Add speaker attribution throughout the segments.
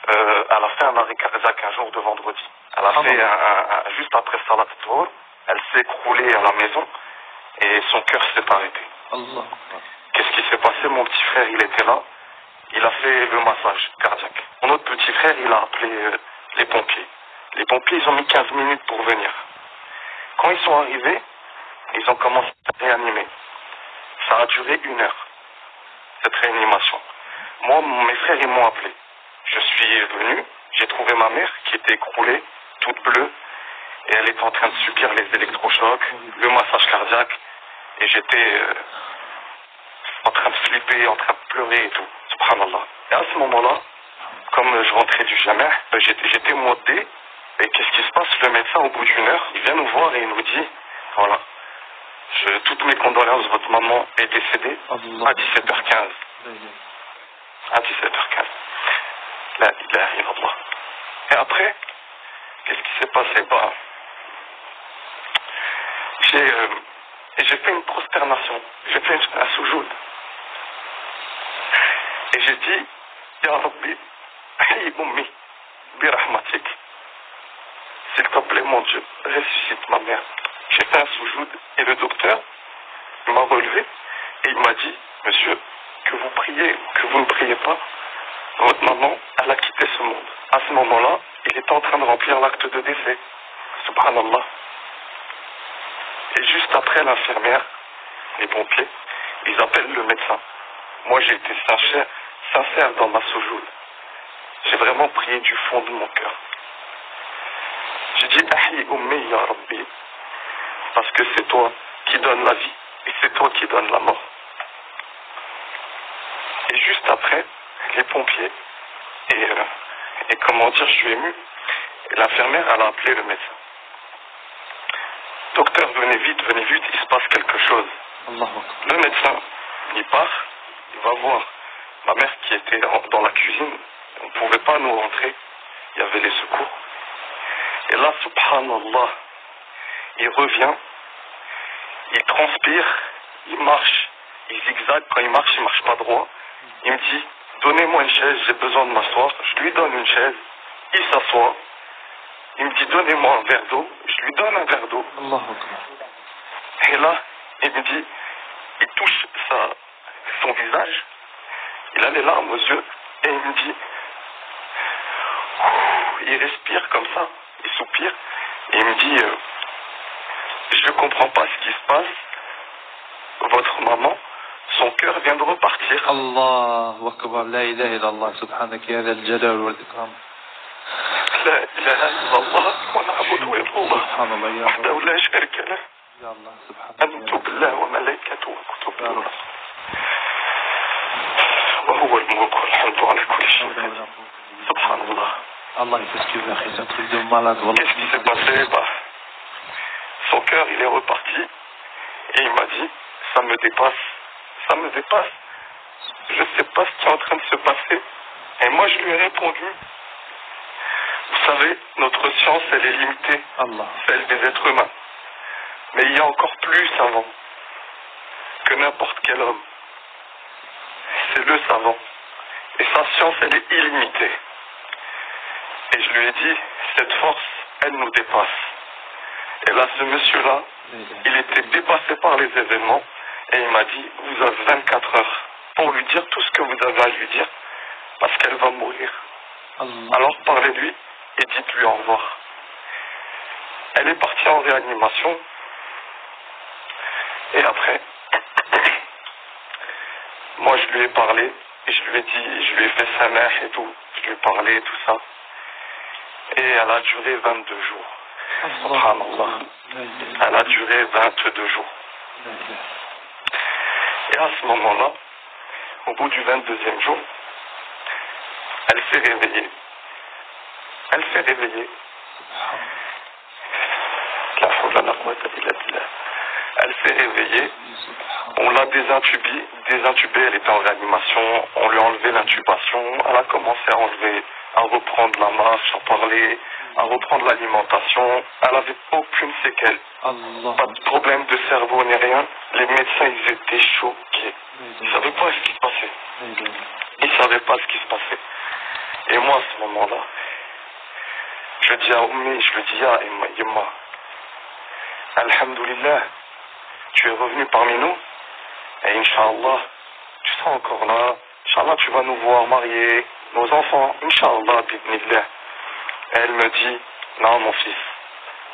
Speaker 1: Elle a fait un arrêt cardiaque un jour de vendredi. Elle a fait juste après Salat Tour, elle s'est écroulée à la maison et son cœur s'est arrêté.
Speaker 2: Allah.
Speaker 1: Qu'est-ce qui s'est passé? Mon petit frère, il était là, il a fait le massage cardiaque. Mon autre petit frère, il a appelé les pompiers. Les pompiers, ils ont mis 15 minutes pour venir. Quand ils sont arrivés, ils ont commencé à réanimer. Ça a duré 1 heure, cette réanimation. Moi, mes frères, ils m'ont appelé. Je suis venu, j'ai trouvé ma mère qui était écroulée, toute bleue, et elle était en train de subir les électrochocs, le massage cardiaque, et j'étais en train de flipper, en train de pleurer et tout. Subhanallah. Et à ce moment-là, comme je rentrais du Jama', j'étais modé, et qu'est-ce qui se passe? Le médecin, au bout d'1 heure, il vient nous voir et il nous dit, voilà, toutes mes condoléances, votre maman est décédée à 17h15. À 17h15. La ilaha illallah. Et après, qu'est-ce qui s'est passé? J'ai fait une prosternation, j'ai fait un soujoud. Et j'ai dit, Ya Rabbi, Ahyi Ummi, bi rahmatik. S'il te plaît, mon Dieu, ressuscite ma mère. J'ai fait un soujoud et le docteur m'a relevé et il m'a dit, monsieur, que vous priez, que vous ne priez pas, votre maman, elle a quitté ce monde. À ce moment-là, il était en train de remplir l'acte de décès. Subhanallah. Et juste après, l'infirmière, les pompiers, ils appellent le médecin. Moi, j'ai été sincère dans ma soujoud. J'ai vraiment prié du fond de mon cœur. J'ai dit, Ahyi Ummi ya Rabbi, parce que c'est toi qui donnes la vie et c'est toi qui donnes la mort. Et juste après, les pompiers, et comment dire, je suis ému, et l'infirmière, elle a appelé le médecin. Docteur, venez vite, il se passe quelque chose. Le médecin, il part, il va voir ma mère qui était dans la cuisine, on ne pouvait pas nous rentrer, il y avait les secours. Et là, subhanallah, il revient, il transpire, il marche, il zigzague, quand il marche pas droit. Il me dit, donnez-moi une chaise, j'ai besoin de m'asseoir. Je lui donne une chaise, il s'assoit. Il me dit, donnez-moi un verre d'eau, je lui donne un verre d'eau. Et là, il me dit, il touche son visage, il a les larmes aux yeux, et il me dit, il respire comme ça, il soupire, et il me dit, je ne comprends pas ce qui se passe, votre maman, son cœur vient de repartir.
Speaker 2: Allahu Akbar, la ilaha illallah, subhanak ya dhal jalal wal ikram.
Speaker 1: La ilaha illallah, wa na'budu illallah, wahdahu la sharika lah.
Speaker 2: Ya Allah, subhanak.
Speaker 1: Amantu billah wa malaikatuhu wa kutubihi. Wa huwa al-mulku wal hamdu ala kulli shay'in. Subhanallah.
Speaker 2: Allah il s'excuse, c'est un truc de malade.
Speaker 1: Qu'est-ce qui s'est passé? Son cœur, il est reparti, et il m'a dit, ça me dépasse. Je ne sais pas ce qui est en train de se passer. Et moi, je lui ai répondu, vous savez, notre science, elle est limitée, celle des êtres humains. Mais il y a encore plus savant que n'importe quel homme. C'est le savant. Et sa science, elle est illimitée. Et je lui ai dit, cette force, elle nous dépasse. Et là, ce monsieur-là, il était dépassé par les événements. Et il m'a dit, vous avez 24 heures pour lui dire tout ce que vous avez à lui dire, parce qu'elle va mourir. Alors parlez-lui et dites-lui au revoir. Elle est partie en réanimation. Et après, moi je lui ai parlé, et je lui ai dit, je lui ai fait sa mère et tout. Je lui ai parlé, tout ça. Et elle a duré 22 jours. Subhanallah. Elle a duré 22 jours. Et à ce moment-là, au bout du 22e jour, elle s'est réveillée. Elle s'est réveillée. Elle s'est réveillée. On l'a désintubée, elle était en réanimation. On lui a enlevé l'intubation. Elle a commencé à reprendre la marche, à parler, à reprendre l'alimentation. Elle n'avait aucune séquelle. Pas de problème de cerveau ni rien. Les médecins, ils étaient choqués. Ils ne savaient pas ce qui se passait. Ils ne savaient pas ce qui se passait. Et moi, à ce moment-là, je dis à Oummi, je lui dis, ya Yemma, Alhamdulillah, tu es revenu parmi nous, et Inch'Allah, tu seras encore là, Inch'Allah, tu vas nous voir marier nos enfants, Inch'Allah, bidnillah. Et elle me dit, non mon fils,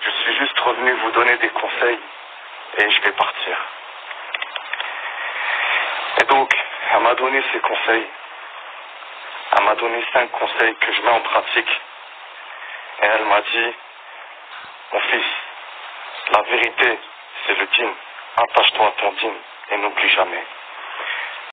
Speaker 1: je suis juste revenu vous donner des conseils, et je vais partir. Et donc, elle m'a donné ces conseils, elle m'a donné 5 conseils que je mets en pratique, et elle m'a dit, mon fils, la vérité, c'est le dîn. Attache-toi à ton dîn et n'oublie jamais.